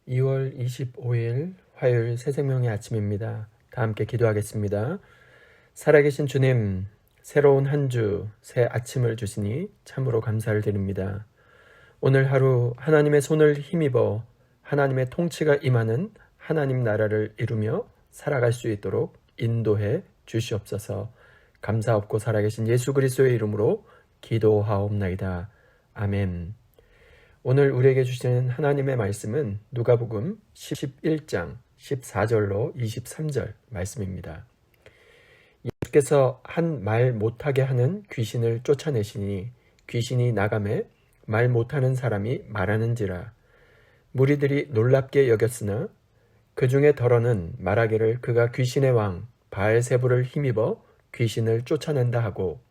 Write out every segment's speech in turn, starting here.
2월 25일 화요일 새생명의 아침입니다. 다 함께 기도하겠습니다. 살아계신 주님, 새로운 한 주, 새 아침을 주시니 참으로 감사를 드립니다. 오늘 하루 하나님의 손을 힘입어 하나님의 통치가 임하는 하나님 나라를 이루며 살아갈 수 있도록 인도해 주시옵소서. 감사 없고 살아계신 예수 그리스도의 이름으로 기도하옵나이다. 아멘. 오늘 우리에게 주시는 하나님의 말씀은 누가복음 11장 14절로 23절 말씀입니다. 예수께서 한 말 못하게 하는 귀신을 쫓아내시니 귀신이 나가매 말 못하는 사람이 말하는지라. 무리들이 놀랍게 여겼으나 그 중에 더러는 말하기를 그가 귀신의 왕 바알세불을 힘입어 귀신을 쫓아낸다 하고,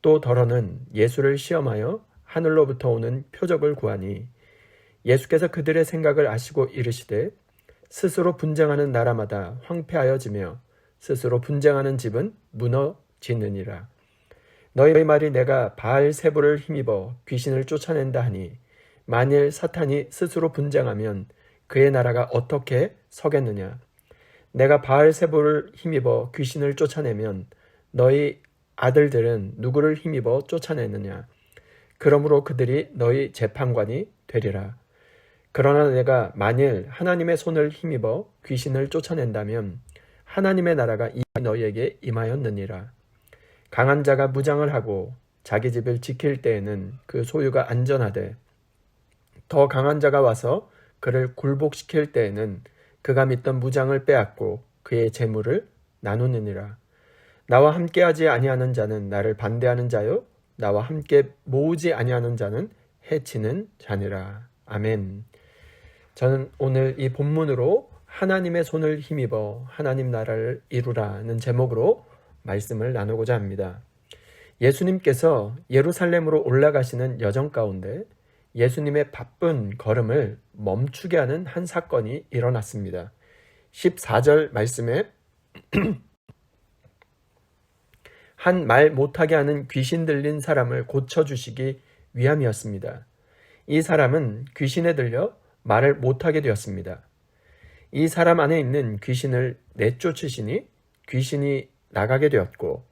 또 더러는 예수를 시험하여 하늘로부터 오는 표적을 구하니, 예수께서 그들의 생각을 아시고 이르시되 스스로 분쟁하는 나라마다 황폐하여지며 스스로 분쟁하는 집은 무너지느니라. 너희 말이 내가 바알세불을 힘입어 귀신을 쫓아낸다 하니, 만일 사탄이 스스로 분쟁하면 그의 나라가 어떻게 서겠느냐. 내가 바알세불을 힘입어 귀신을 쫓아내면 너희 아들들은 누구를 힘입어 쫓아내느냐. 그러므로 그들이 너희 재판관이 되리라. 그러나 내가 만일 하나님의 손을 힘입어 귀신을 쫓아낸다면 하나님의 나라가 이미 너희에게 임하였느니라. 강한 자가 무장을 하고 자기 집을 지킬 때에는 그 소유가 안전하되, 더 강한 자가 와서 그를 굴복시킬 때에는 그가 믿던 무장을 빼앗고 그의 재물을 나누느니라. 나와 함께하지 아니하는 자는 나를 반대하는 자요, 나와 함께 모으지 아니하는 자는 해치는 자니라. 아멘. 저는 오늘 이 본문으로 하나님의 손을 힘입어 하나님 나라를 이루라는 제목으로 말씀을 나누고자 합니다. 예수님께서 예루살렘으로 올라가시는 여정 가운데 예수님의 바쁜 걸음을 멈추게 하는 한 사건이 일어났습니다. 14절 말씀에 한 말 못하게 하는 귀신 들린 사람을 고쳐주시기 위함이었습니다. 이 사람은 귀신에 들려 말을 못하게 되었습니다. 이 사람 안에 있는 귀신을 내쫓으시니 귀신이 나가게 되었고,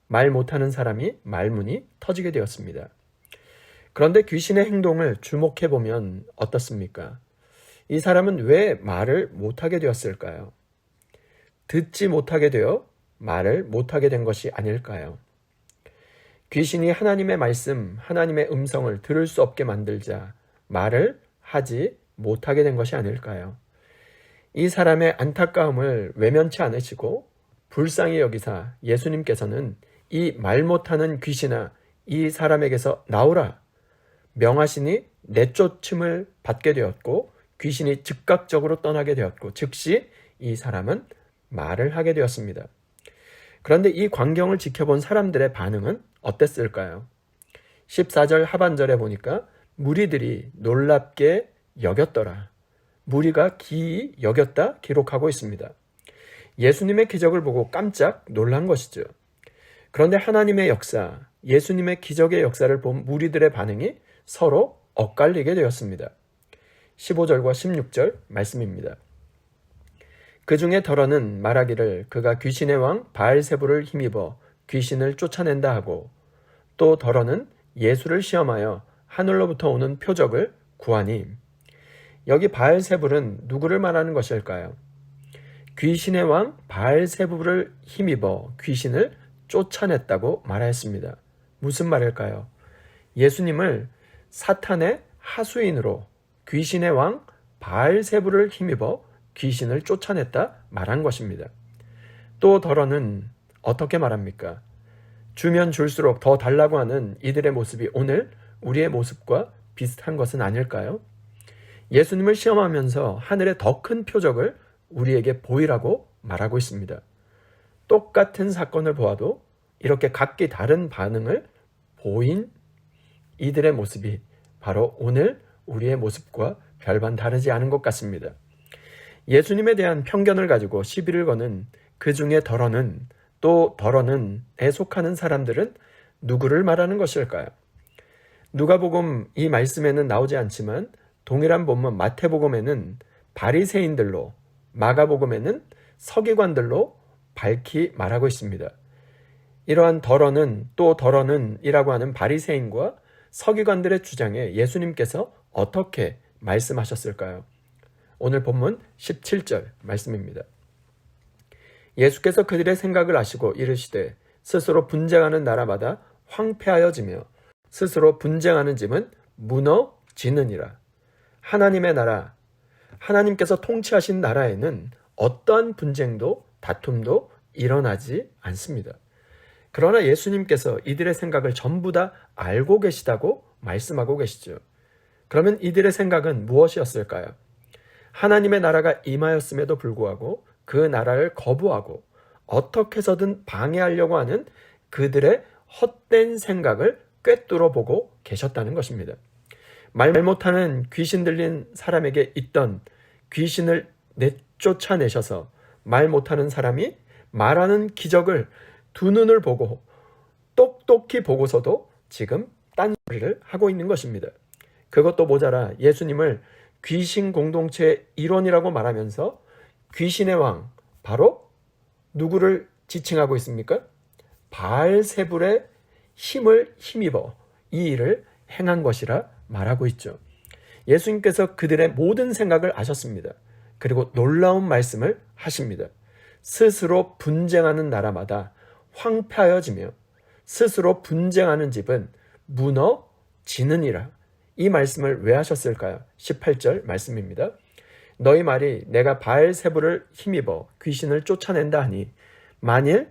말 못하는 사람이 말문이 터지게 되었습니다. 그런데 귀신의 행동을 주목해 보면 어떻습니까? 이 사람은 왜 말을 못하게 되었을까요? 듣지 못하게 되어 말을 못하게 된 것이 아닐까요? 귀신이 하나님의 말씀, 하나님의 음성을 들을 수 없게 만들자 말을 하지 못하게 된 것이 아닐까요? 이 사람의 안타까움을 외면치 않으시고 불쌍히 여기사 예수님께서는 이 말 못하는 귀신아, 이 사람에게서 나오라 명하시니 내쫓음을 받게 되었고, 귀신이 즉각적으로 떠나게 되었고, 즉시 이 사람은 말을 하게 되었습니다. 그런데 이 광경을 지켜본 사람들의 반응은 어땠을까요? 14절 하반절에 보니까 무리들이 놀랍게 여겼더라. 무리가 기이 여겼다 기록하고 있습니다. 예수님의 기적을 보고 깜짝 놀란 것이죠. 그런데 하나님의 역사, 예수님의 기적의 역사를 본 무리들의 반응이 서로 엇갈리게 되었습니다. 15절과 16절 말씀입니다. 그 중에 더러는 말하기를 그가 귀신의 왕 바알세불을 힘입어 귀신을 쫓아낸다 하고, 또 더러는 예수를 시험하여 하늘로부터 오는 표적을 구하니. 여기 바알세불은 누구를 말하는 것일까요? 귀신의 왕 바알세불을 힘입어 귀신을 쫓아냈다고 말하였습니다. 무슨 말일까요? 예수님을 사탄의 하수인으로 귀신의 왕 바알세불을 힘입어 귀신을 쫓아냈다 말한 것입니다. 또 더러는 어떻게 말합니까? 주면 줄수록 더 달라고 하는 이들의 모습이 오늘 우리의 모습과 비슷한 것은 아닐까요? 예수님을 시험하면서 하늘의 더 큰 표적을 우리에게 보이라고 말하고 있습니다. 똑같은 사건을 보아도 이렇게 각기 다른 반응을 보인 이들의 모습이 바로 오늘 우리의 모습과 별반 다르지 않은 것 같습니다. 예수님에 대한 편견을 가지고 시비를 거는 그 중에 더러는, 또 더러는에 속하는 사람들은 누구를 말하는 것일까요? 누가복음 이 말씀에는 나오지 않지만 동일한 본문 마태복음에는 바리새인들로, 마가복음에는 서기관들로 밝히 말하고 있습니다. 이러한 더러는 또 더러는 이라고 하는 바리새인과 서기관들의 주장에 예수님께서 어떻게 말씀하셨을까요? 오늘 본문 17절 말씀입니다. 예수께서 그들의 생각을 아시고 이르시되 스스로 분쟁하는 나라마다 황폐하여지며 스스로 분쟁하는 집은 무너지느니라. 하나님의 나라, 하나님께서 통치하신 나라에는 어떠한 분쟁도 다툼도 일어나지 않습니다. 그러나 예수님께서 이들의 생각을 전부 다 알고 계시다고 말씀하고 계시죠. 그러면 이들의 생각은 무엇이었을까요? 하나님의 나라가 임하였음에도 불구하고 그 나라를 거부하고 어떻게 해서든 방해하려고 하는 그들의 헛된 생각을 꿰뚫어 보고 계셨다는 것입니다. 말 못하는 귀신 들린 사람에게 있던 귀신을 내쫓아내셔서 말 못하는 사람이 말하는 기적을 두 눈을 보고 똑똑히 보고서도 지금 딴소리를 하고 있는 것입니다. 그것도 모자라 예수님을 귀신 공동체의 일원이라고 말하면서 귀신의 왕, 바로 누구를 지칭하고 있습니까? 바알세불의 힘을 힘입어 이 일을 행한 것이라 말하고 있죠. 예수님께서 그들의 모든 생각을 아셨습니다. 그리고 놀라운 말씀을 하십니다. 스스로 분쟁하는 나라마다 황폐하여지며 스스로 분쟁하는 집은 무너지느니라. 이 말씀을 왜 하셨을까요? 18절 말씀입니다. 너희 말이 내가 바알세불을 힘입어 귀신을 쫓아낸다 하니 만일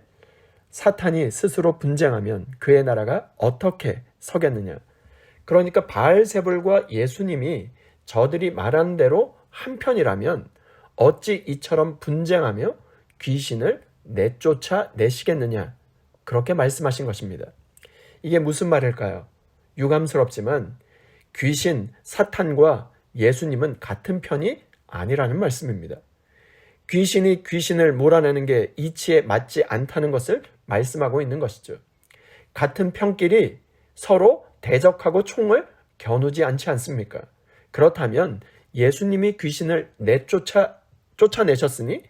사탄이 스스로 분쟁하면 그의 나라가 어떻게 서겠느냐. 그러니까 바알세불과 예수님이 저들이 말한 대로 한편이라면 어찌 이처럼 분쟁하며 귀신을 내쫓아내시겠느냐. 그렇게 말씀하신 것입니다. 이게 무슨 말일까요? 유감스럽지만 귀신, 사탄과 예수님은 같은 편이 아니라는 말씀입니다. 귀신이 귀신을 몰아내는 게 이치에 맞지 않다는 것을 말씀하고 있는 것이죠. 같은 편끼리 서로 대적하고 총을 겨누지 않지 않습니까? 그렇다면 예수님이 귀신을 쫓아내셨으니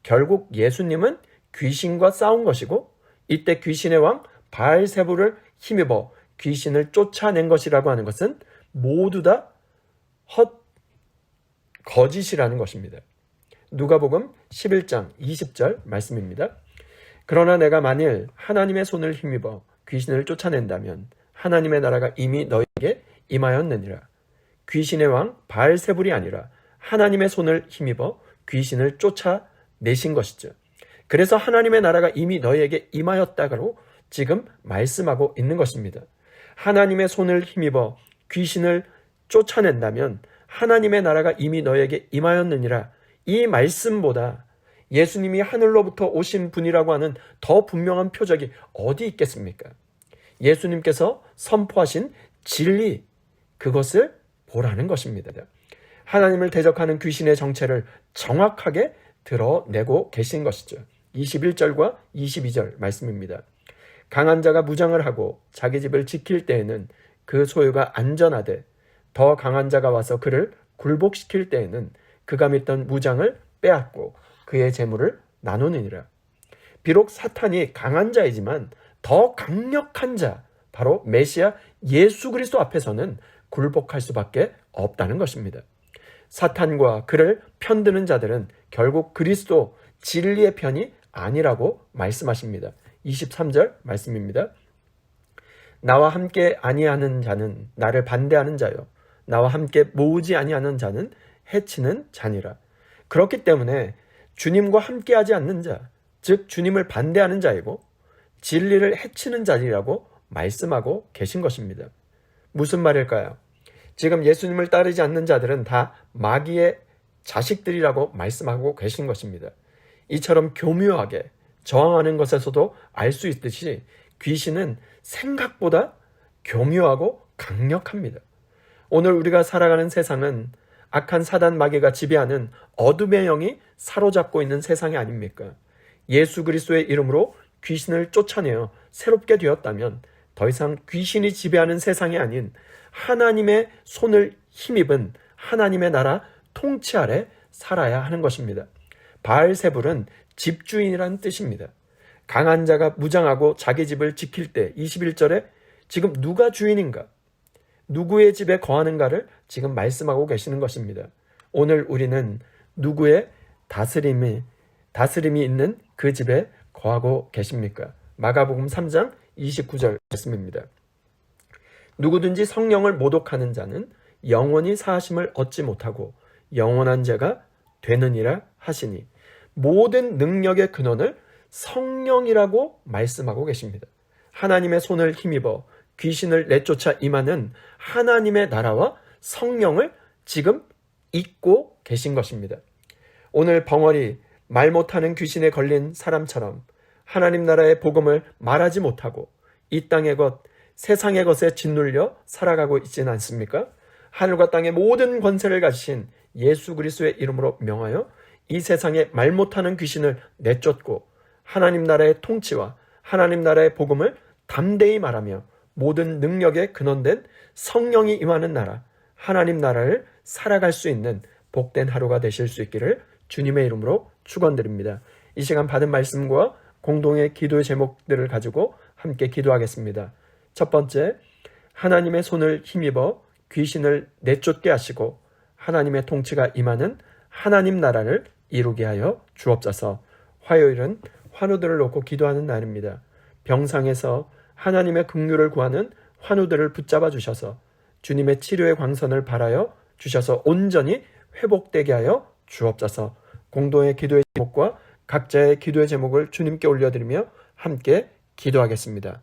결국 예수님은 귀신과 싸운 것이고 이때 귀신의 왕 바알세불을 힘입어 귀신을 쫓아낸 것이라고 하는 것은 모두 다 거짓이라는 것입니다. 누가복음 11장 20절 말씀입니다. 그러나 내가 만일 하나님의 손을 힘입어 귀신을 쫓아낸다면 하나님의 나라가 이미 너희에게 임하였느니라. 귀신의 왕 바알세불이 아니라 하나님의 손을 힘입어 귀신을 쫓아내신 것이죠. 그래서 하나님의 나라가 이미 너희에게 임하였다고 지금 말씀하고 있는 것입니다. 하나님의 손을 힘입어 귀신을 쫓아낸다면 하나님의 나라가 이미 너희에게 임하였느니라. 이 말씀보다 예수님이 하늘로부터 오신 분이라고 하는 더 분명한 표적이 어디 있겠습니까? 예수님께서 선포하신 진리, 그것을 보라는 것입니다. 하나님을 대적하는 귀신의 정체를 정확하게 드러내고 계신 것이죠. 21절과 22절 말씀입니다. 강한 자가 무장을 하고 자기 집을 지킬 때에는 그 소유가 안전하되 더 강한 자가 와서 그를 굴복시킬 때에는 그가 믿던 무장을 빼앗고 그의 재물을 나누느니라. 비록 사탄이 강한 자이지만 더 강력한 자, 바로 메시아 예수 그리스도 앞에서는 굴복할 수밖에 없다는 것입니다. 사탄과 그를 편드는 자들은 결국 그리스도 진리의 편이 아니라고 말씀하십니다. 23절 말씀입니다. 나와 함께 아니하는 자는 나를 반대하는 자요 나와 함께 모으지 아니하는 자는 해치는 자니라. 그렇기 때문에 주님과 함께하지 않는 자, 즉 주님을 반대하는 자이고 진리를 해치는 자이라고 말씀하고 계신 것입니다. 무슨 말일까요? 지금 예수님을 따르지 않는 자들은 다 마귀의 자식들이라고 말씀하고 계신 것입니다. 이처럼 교묘하게 저항하는 것에서도 알 수 있듯이 귀신은 생각보다 교묘하고 강력합니다. 오늘 우리가 살아가는 세상은 악한 사단 마귀가 지배하는 어둠의 영이 사로잡고 있는 세상이 아닙니까? 예수 그리스도의 이름으로 귀신을 쫓아내어 새롭게 되었다면 더 이상 귀신이 지배하는 세상이 아닌 하나님의 손을 힘입은 하나님의 나라 통치 아래 살아야 하는 것입니다. 바알세불은 집주인이라는 뜻입니다. 강한 자가 무장하고 자기 집을 지킬 때 21절에 지금 누가 주인인가? 누구의 집에 거하는가를 지금 말씀하고 계시는 것입니다. 오늘 우리는 누구의 다스림이 있는 그 집에 거하고 계십니까? 마가복음 3장 29절 말씀입니다. 누구든지 성령을 모독하는 자는 영원히 사하심을 얻지 못하고 영원한 죄가 되느니라 하시니, 모든 능력의 근원을 성령이라고 말씀하고 계십니다. 하나님의 손을 힘입어 귀신을 내쫓아 임하는 하나님의 나라와 성령을 지금 잊고 계신 것입니다. 오늘 벙어리 말 못하는 귀신에 걸린 사람처럼 하나님 나라의 복음을 말하지 못하고 이 땅의 것, 세상의 것에 짓눌려 살아가고 있지는 않습니까? 하늘과 땅의 모든 권세를 가지신 예수 그리스도의 이름으로 명하여 이 세상에 말 못하는 귀신을 내쫓고 하나님 나라의 통치와 하나님 나라의 복음을 담대히 말하며 모든 능력에 근원된 성령이 임하는 나라, 하나님 나라를 살아갈 수 있는 복된 하루가 되실 수 있기를 주님의 이름으로 축원드립니다. 이 시간 받은 말씀과 공동의 기도의 제목들을 가지고 함께 기도하겠습니다. 첫 번째, 하나님의 손을 힘입어 귀신을 내쫓게 하시고 하나님의 통치가 임하는 하나님 나라를 이루게 하여 주옵소서. 화요일은 환우들을 놓고 기도하는 날입니다. 병상에서 하나님의 긍휼을 구하는 환우들을 붙잡아 주셔서 주님의 치료의 광선을 발하여 주셔서 온전히 회복되게 하여 주옵소서. 공동의 기도의 제목과 각자의 기도의 제목을 주님께 올려드리며 함께 기도하겠습니다.